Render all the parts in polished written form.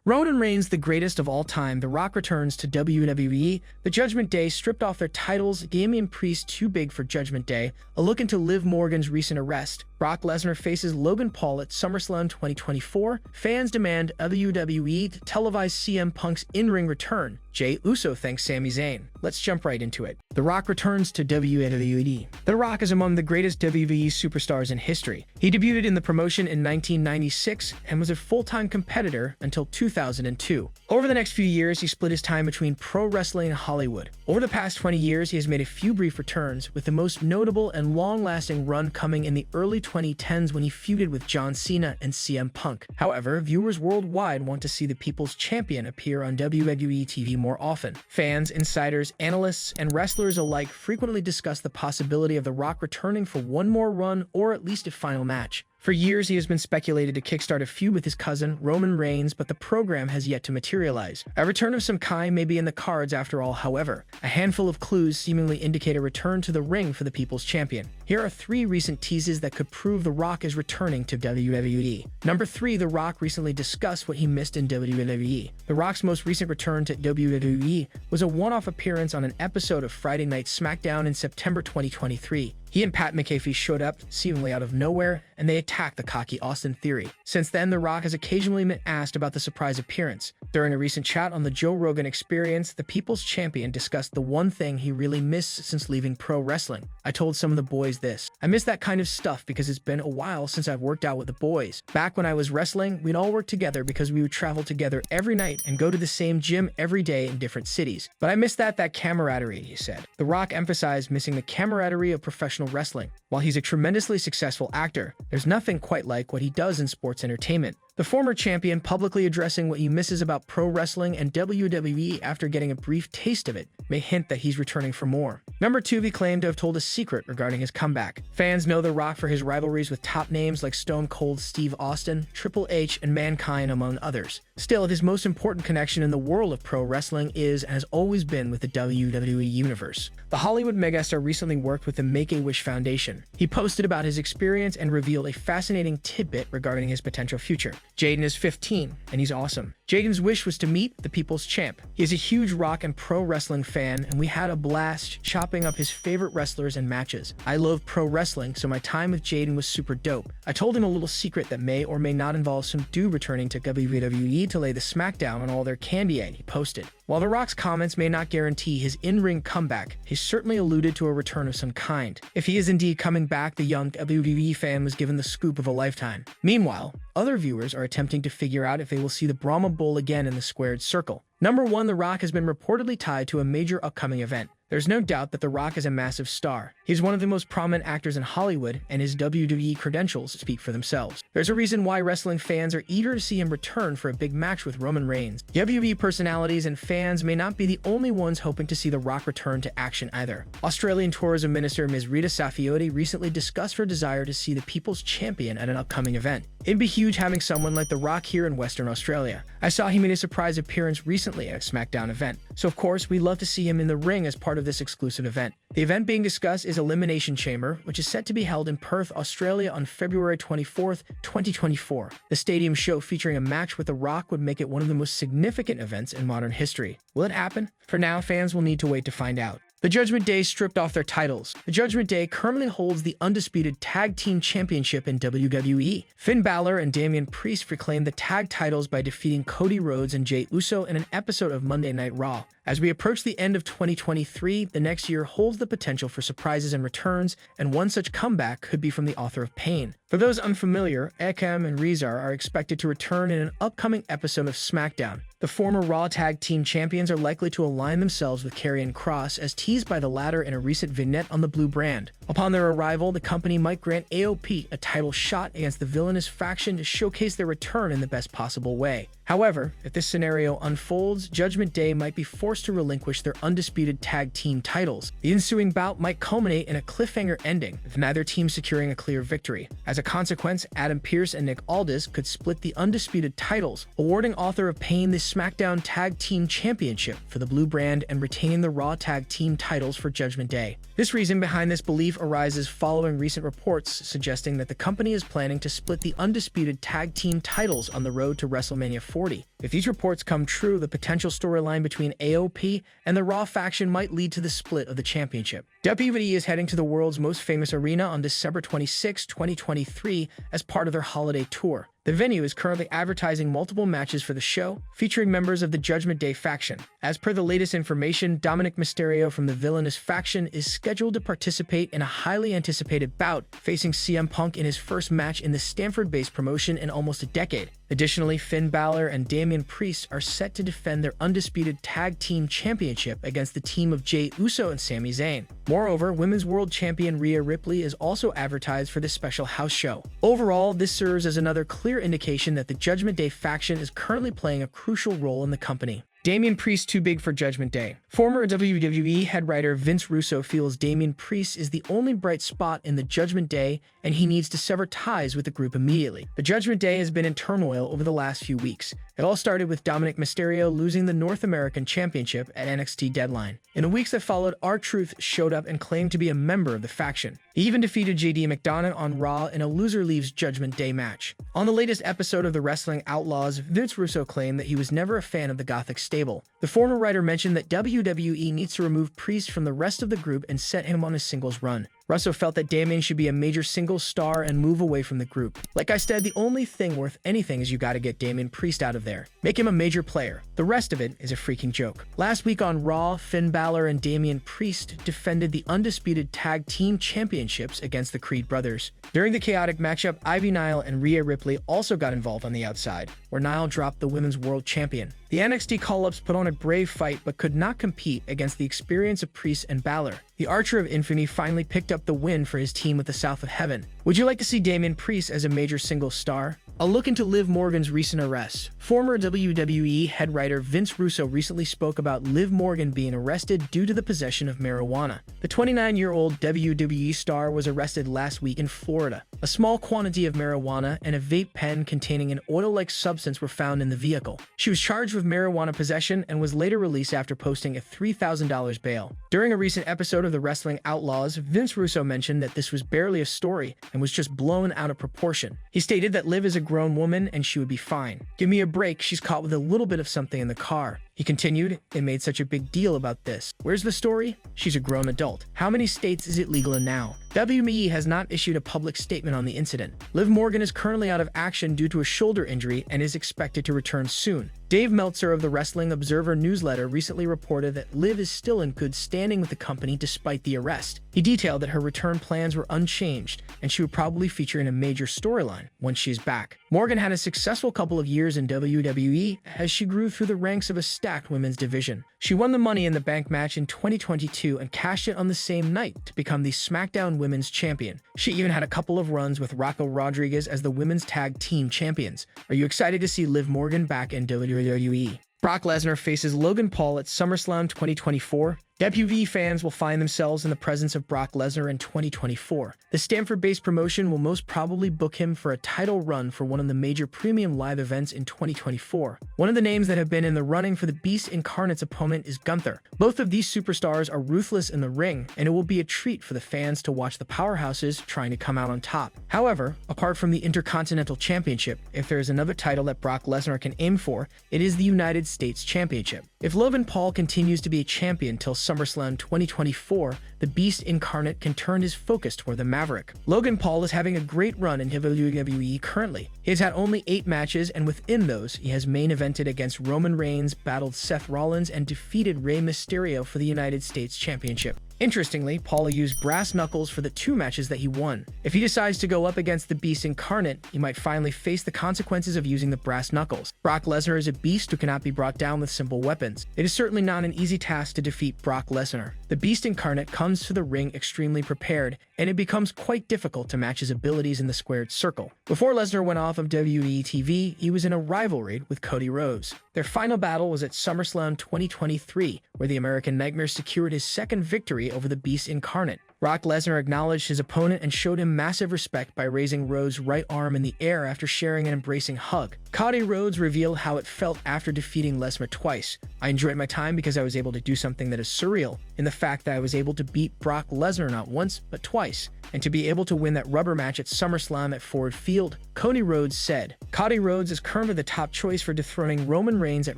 Roman Reigns, the greatest of all time, The Rock returns to WWE. The Judgment Day stripped off their titles. Damian Priest too big for Judgment Day. A look into Liv Morgan's recent arrest. Brock Lesnar faces Logan Paul at SummerSlam 2024. Fans demand WWE to televise CM Punk's in-ring return. Jey Uso thanks Sami Zayn. Let's jump right into it. The Rock returns to WWE. The Rock is among the greatest WWE superstars in history. He debuted in the promotion in 1996 and was a full-time competitor until 2002. Over the next few years, he split his time between pro wrestling and Hollywood. Over the past 20 years, he has made a few brief returns, with the most notable and long-lasting run coming in the early 2010s when he feuded with John Cena and CM Punk. However, viewers worldwide want to see the People's Champion appear on WWE TV more often. Fans, insiders, analysts, and wrestlers alike frequently discuss the possibility of The Rock returning for one more run or at least a final match. For years, he has been speculated to kickstart a feud with his cousin, Roman Reigns, but the program has yet to materialize. A return of some kind may be in the cards after all, however. A handful of clues seemingly indicate a return to the ring for the People's Champion. Here are 3 recent teases that could prove The Rock is returning to WWE. Number 3, The Rock recently discussed what he missed in WWE. The Rock's most recent return to WWE was a one-off appearance on an episode of Friday Night SmackDown in September 2023. He and Pat McAfee showed up, seemingly out of nowhere, and they attacked the cocky Austin Theory. Since then, The Rock has occasionally been asked about the surprise appearance. During a recent chat on the Joe Rogan Experience, the People's Champion discussed the one thing he really missed since leaving pro wrestling. "I told some of the boys this. I miss that kind of stuff because it's been a while since I've worked out with the boys. Back when I was wrestling, we'd all work together because we would travel together every night and go to the same gym every day in different cities. But I miss that camaraderie," he said. The Rock emphasized missing the camaraderie of professional wrestling. While he's a tremendously successful actor, there's nothing quite like what he does in sports entertainment. The former champion publicly addressing what he misses about pro wrestling and WWE after getting a brief taste of it may hint that he's returning for more. Number 2, he claimed to have told a secret regarding his comeback. Fans know The Rock for his rivalries with top names like Stone Cold Steve Austin, Triple H, and Mankind, among others. Still, his most important connection in the world of pro wrestling is and has always been with the WWE Universe. The Hollywood megastar recently worked with the Make-A-Wish Foundation. He posted about his experience and revealed a fascinating tidbit regarding his potential future. Jaden is 15, and he's awesome. Jaden's wish was to meet the People's Champ. He is a huge Rock and pro wrestling fan, and we had a blast chopping up his favorite wrestlers and matches. I love pro wrestling, so my time with Jaden was super dope. I told him a little secret that may or may not involve some dude returning to WWE to lay the smackdown on all their candy, and he posted. While The Rock's comments may not guarantee his in-ring comeback, he certainly alluded to a return of some kind. If he is indeed coming back, the young WWE fan was given the scoop of a lifetime. Meanwhile, other viewers are attempting to figure out if they will see the Brahma Bull again in the squared circle. Number 1, The Rock has been reportedly tied to a major upcoming event. There's no doubt that The Rock is a massive star. He's one of the most prominent actors in Hollywood, and his WWE credentials speak for themselves. There's a reason why wrestling fans are eager to see him return for a big match with Roman Reigns. WWE personalities and fans may not be the only ones hoping to see The Rock return to action either. Australian Tourism Minister Ms. Rita Saffioti recently discussed her desire to see the People's Champion at an upcoming event. It'd be huge having someone like The Rock here in Western Australia. I saw he made a surprise appearance recently at a SmackDown event, so of course we'd love to see him in the ring as part of this exclusive event. The event being discussed is Elimination Chamber, which is set to be held in Perth, Australia on February 24th, 2024. The stadium show featuring a match with The Rock would make it one of the most significant events in modern history. Will it happen? For now, fans will need to wait to find out. The Judgment Day stripped off their titles. The Judgment Day currently holds the undisputed Tag Team Championship in WWE. Finn Balor and Damian Priest reclaimed the tag titles by defeating Cody Rhodes and Jey Uso in an episode of Monday Night Raw. As we approach the end of 2023, the next year holds the potential for surprises and returns, and one such comeback could be from the author of Pain. For those unfamiliar, Akam and Rezar are expected to return in an upcoming episode of SmackDown. The former Raw Tag Team Champions are likely to align themselves with Karrion Kross, as teased by the latter in a recent vignette on the Blue brand. Upon their arrival, the company might grant AOP a title shot against the villainous faction to showcase their return in the best possible way. However, if this scenario unfolds, Judgment Day might be forced to relinquish their undisputed tag team titles. The ensuing bout might culminate in a cliffhanger ending, with neither team securing a clear victory. As a consequence, Adam Pearce and Nick Aldis could split the undisputed titles, awarding author of Pain the SmackDown Tag Team Championship for the Blue brand and retaining the Raw Tag Team titles for Judgment Day. This reason behind this belief arises following recent reports suggesting that the company is planning to split the undisputed tag team titles on the road to WrestleMania 40. If these reports come true, the potential storyline between AOP and the Raw faction might lead to the split of the championship. WWE is heading to the world's most famous arena on December 26, 2023 as part of their holiday tour. The venue is currently advertising multiple matches for the show, featuring members of the Judgment Day faction. As per the latest information, Dominic Mysterio from the Villainous faction is scheduled to participate in a highly anticipated bout, facing CM Punk in his first match in the Stamford-based promotion in almost a decade. Additionally, Finn Balor and Damian Priest are set to defend their undisputed tag team championship against the team of Jey Uso and Sami Zayn. Moreover, Women's World Champion Rhea Ripley is also advertised for this special house show. Overall, this serves as another clear indication that the Judgment Day faction is currently playing a crucial role in the company. Damian Priest too big for Judgment Day. Former WWE head writer Vince Russo feels Damian Priest is the only bright spot in the Judgment Day, and he needs to sever ties with the group immediately. The Judgment Day has been in turmoil over the last few weeks. It all started with Dominic Mysterio losing the North American Championship at NXT Deadline. In the weeks that followed, R-Truth showed up and claimed to be a member of the faction. He even defeated JD McDonough on Raw in a loser leaves Judgment Day match. On the latest episode of the Wrestling Outlaws, Vince Russo claimed that he was never a fan of the Gothic stable. The former writer mentioned that WWE needs to remove Priest from the rest of the group and set him on a singles run. Russo felt that Damian should be a major singles star and move away from the group. Like I said, the only thing worth anything is you gotta get Damian Priest out of there. Make him a major player. The rest of it is a freaking joke. Last week on Raw, Finn Balor and Damian Priest defended the undisputed tag team championships against the Creed brothers. During the chaotic matchup, Ivy Nile and Rhea Ripley also got involved on the outside, where Nile dropped the Women's World Champion. The NXT call-ups put on a brave fight but could not compete against the experience of Priest and Balor. The Archer of Infamy finally picked up the win for his team with the South of Heaven. Would you like to see Damian Priest as a major singles star? A look into Liv Morgan's recent arrest. Former WWE head writer Vince Russo recently spoke about Liv Morgan being arrested due to the possession of marijuana. The 29-year-old WWE star was arrested last week in Florida. A small quantity of marijuana and a vape pen containing an oil-like substance were found in the vehicle. She was charged with marijuana possession and was later released after posting a $3,000 bail. During a recent episode of the Wrestling Outlaws, Vince Russo mentioned that this was barely a story and was just blown out of proportion. He stated that Liv is a grown woman and she would be fine. Give me a break, she's caught with a little bit of something in the car. He continued, "They made such a big deal about this. Where's the story? She's a grown adult. How many states is it legal in now?" WWE has not issued a public statement on the incident. Liv Morgan is currently out of action due to a shoulder injury and is expected to return soon. Dave Meltzer of the Wrestling Observer newsletter recently reported that Liv is still in good standing with the company despite the arrest. He detailed that her return plans were unchanged, and she would probably feature in a major storyline once she's back. Morgan had a successful couple of years in WWE as she grew through the ranks of a stacked women's division. She won the Money in the Bank match in 2022 and cashed it on the same night to become the SmackDown Women's Champion. She even had a couple of runs with Raquel Rodriguez as the Women's Tag Team Champions. Are you excited to see Liv Morgan back in WWE? Brock Lesnar faces Logan Paul at SummerSlam 2024. WWE fans will find themselves in the presence of Brock Lesnar in 2024. The Stamford-based promotion will most probably book him for a title run for one of the major premium live events in 2024. One of the names that have been in the running for the Beast Incarnate's opponent is Gunther. Both of these superstars are ruthless in the ring, and it will be a treat for the fans to watch the powerhouses trying to come out on top. However, apart from the Intercontinental Championship, if there is another title that Brock Lesnar can aim for, it is the United States Championship. If Logan Paul continues to be a champion till SummerSlam 2024, the Beast Incarnate can turn his focus toward the Maverick. Logan Paul is having a great run in WWE currently. He has had only 8 matches, and within those, he has main evented against Roman Reigns, battled Seth Rollins, and defeated Rey Mysterio for the United States Championship. Interestingly, Paul used brass knuckles for the 2 matches that he won. If he decides to go up against the Beast Incarnate, he might finally face the consequences of using the brass knuckles. Brock Lesnar is a beast who cannot be brought down with simple weapons. It is certainly not an easy task to defeat Brock Lesnar. The Beast Incarnate comes to the ring extremely prepared, and it becomes quite difficult to match his abilities in the squared circle. Before Lesnar went off of WWE TV, he was in a rivalry with Cody Rhodes. Their final battle was at SummerSlam 2023, where the American Nightmare secured his second victory over the Beast Incarnate. Brock Lesnar acknowledged his opponent and showed him massive respect by raising Rhodes' right arm in the air after sharing an embracing hug. Cody Rhodes revealed how it felt after defeating Lesnar twice. "I enjoyed my time because I was able to do something that is surreal in the fact that I was able to beat Brock Lesnar not once, but twice, and to be able to win that rubber match at SummerSlam at Ford Field," Cody Rhodes said. Cody Rhodes is currently the top choice for dethroning Roman Reigns at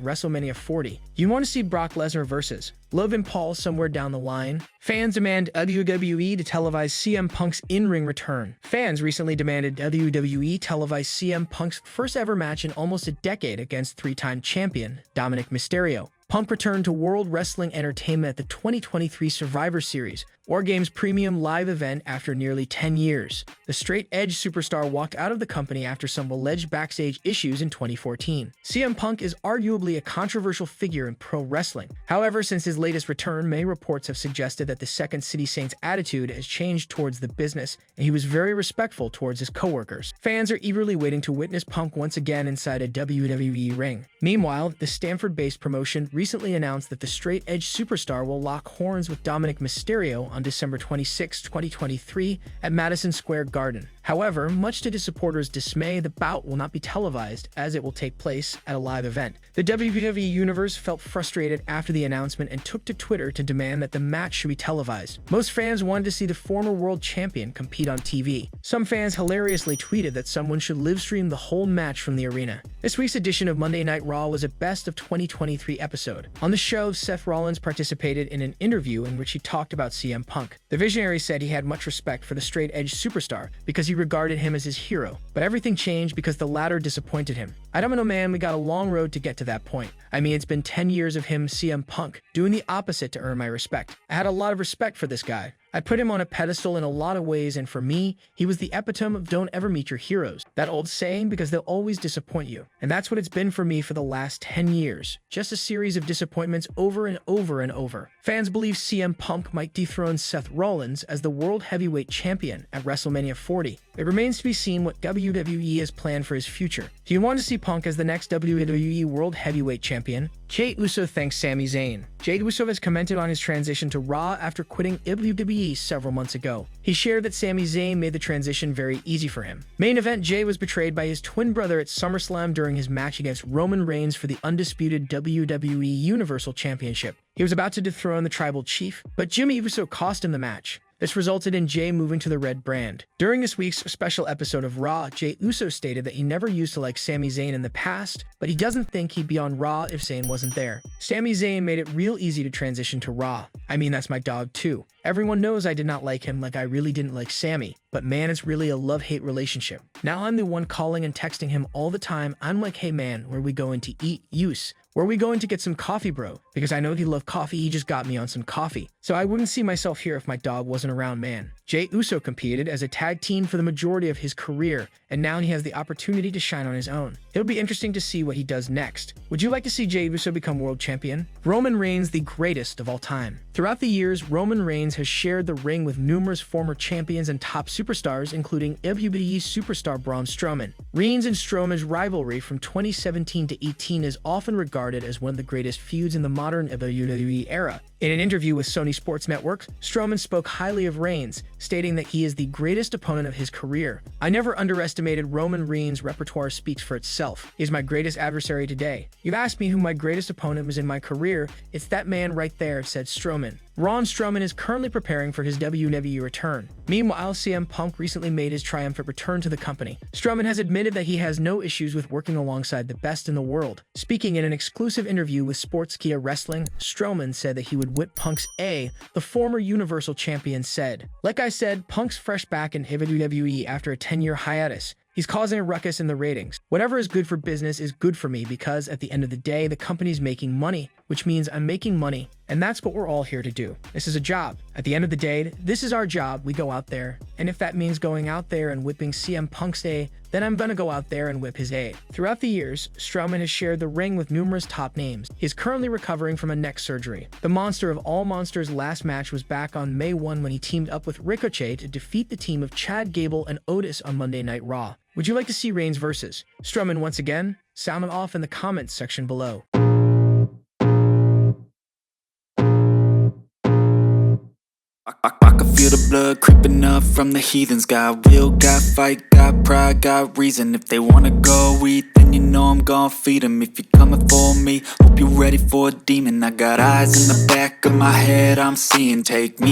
WrestleMania 40. Do you want to see Brock Lesnar versus Logan Paul somewhere down the line? Fans demand WWE to televise CM Punk's in-ring return. Fans recently demanded WWE televise CM Punk's first ever match in almost a decade against three-time champion Dominic Mysterio. Punk returned to World Wrestling Entertainment at the 2023 Survivor Series, War Games premium live event after nearly 10 years. The straight-edge superstar walked out of the company after some alleged backstage issues in 2014. CM Punk is arguably a controversial figure in pro wrestling. However, since his latest return, many reports have suggested that the Second City Saints' attitude has changed towards the business, and he was very respectful towards his coworkers. Fans are eagerly waiting to witness Punk once again inside a WWE ring. Meanwhile, the Stanford-based promotion recently announced that the straight-edge superstar will lock horns with Dominic Mysterio on December 26, 2023 at Madison Square Garden. However, much to the supporters' dismay, the bout will not be televised as it will take place at a live event. The WWE Universe felt frustrated after the announcement and took to Twitter to demand that the match should be televised. Most fans wanted to see the former world champion compete on TV. Some fans hilariously tweeted that someone should live stream the whole match from the arena. This week's edition of Monday Night Raw was a best of 2023 episode. On the show, Seth Rollins participated in an interview in which he talked about CM Punk. The Visionary said he had much respect for the straight-edge superstar because he regarded him as his hero, but everything changed because the latter disappointed him. "I don't know, man, we got a long road to get to that point. I mean, it's been 10 years of him, CM Punk, doing the opposite to earn my respect. I had a lot of respect for this guy. I put him on a pedestal in a lot of ways, and for me, he was the epitome of don't ever meet your heroes. That old saying, because they'll always disappoint you. And that's what it's been for me for the last 10 years. Just a series of disappointments over and over and over." Fans believe CM Punk might dethrone Seth Rollins as the World Heavyweight Champion at WrestleMania 40. It remains to be seen what WWE has planned for his future. Do you want to see Punk as the next WWE World Heavyweight Champion? Jey Uso thanks Sami Zayn. Jey Uso has commented on his transition to Raw after quitting WWE several months ago. He shared that Sami Zayn made the transition very easy for him. Main event, Jey was betrayed by his twin brother at SummerSlam during his match against Roman Reigns for the undisputed WWE Universal Championship. He was about to dethrone the Tribal Chief, but Jimmy Uso cost him the match. This resulted in Jey moving to the Red brand. During this week's special episode of Raw, Jey Uso stated that he never used to like Sami Zayn in the past, but he doesn't think he'd be on Raw if Zayn wasn't there. Sami Zayn made it real easy to transition to Raw. I mean, that's my dog too. Everyone knows I did not like him like I really didn't like Sami, but man, it's really a love-hate relationship. Now I'm the one calling and texting him all the time. I'm like, "Hey man, where are we going to eat? Where are we going to get some coffee, bro?" Because I know he loved coffee, he just got me on some coffee. So I wouldn't see myself here if my dog wasn't around, man. Jey Uso competed as a tag team for the majority of his career, and now he has the opportunity to shine on his own. It'll be interesting to see what he does next. Would you like to see Jey Uso become world champion? Roman Reigns, the greatest of all time. Throughout the years, Roman Reigns has shared the ring with numerous former champions and top superstars, including WWE superstar Braun Strowman. Reigns and Strowman's rivalry from 2017 to 18 is often regarded as one of the greatest feuds in the modern WWE era. In an interview with Sony Sports Network, Strowman spoke highly of Reigns, stating that he is the greatest opponent of his career. "I never underestimated Roman Reigns' repertoire speaks for itself. He is my greatest adversary today. You've asked me who my greatest opponent was in my career. It's that man right there," said Strowman. Braun Strowman is currently preparing for his WWE return. Meanwhile, CM Punk recently made his triumphant return to the company. Strowman has admitted that he has no issues with working alongside the best in the world. Speaking in an exclusive interview with Sportskeeda Wrestling, Strowman said that he would whip Punk's A. The former Universal Champion said, "Like I said, Punk's fresh back in WWE after a 10-year hiatus. He's causing a ruckus in the ratings. Whatever is good for business is good for me because at the end of the day, the company's making money, which means I'm making money. And that's what we're all here to do. This is a job. At the end of the day, this is our job. We go out there. And if that means going out there and whipping CM Punk's A, then I'm gonna go out there and whip his A." Throughout the years, Strowman has shared the ring with numerous top names. He is currently recovering from a neck surgery. The monster of all monsters' last match was back on May 1 when he teamed up with Ricochet to defeat the team of Chad Gable and Otis on Monday Night Raw. Would you like to see Reigns versus Strowman once again? Sound it off in the comments section below. I could feel the blood creeping up from the heathens. Got will, got fight, got pride, got reason. If they wanna go eat, then you know I'm gon' feed them. If you're coming for me, hope you're ready for a demon. I got eyes in the back of my head, I'm seeing. Take me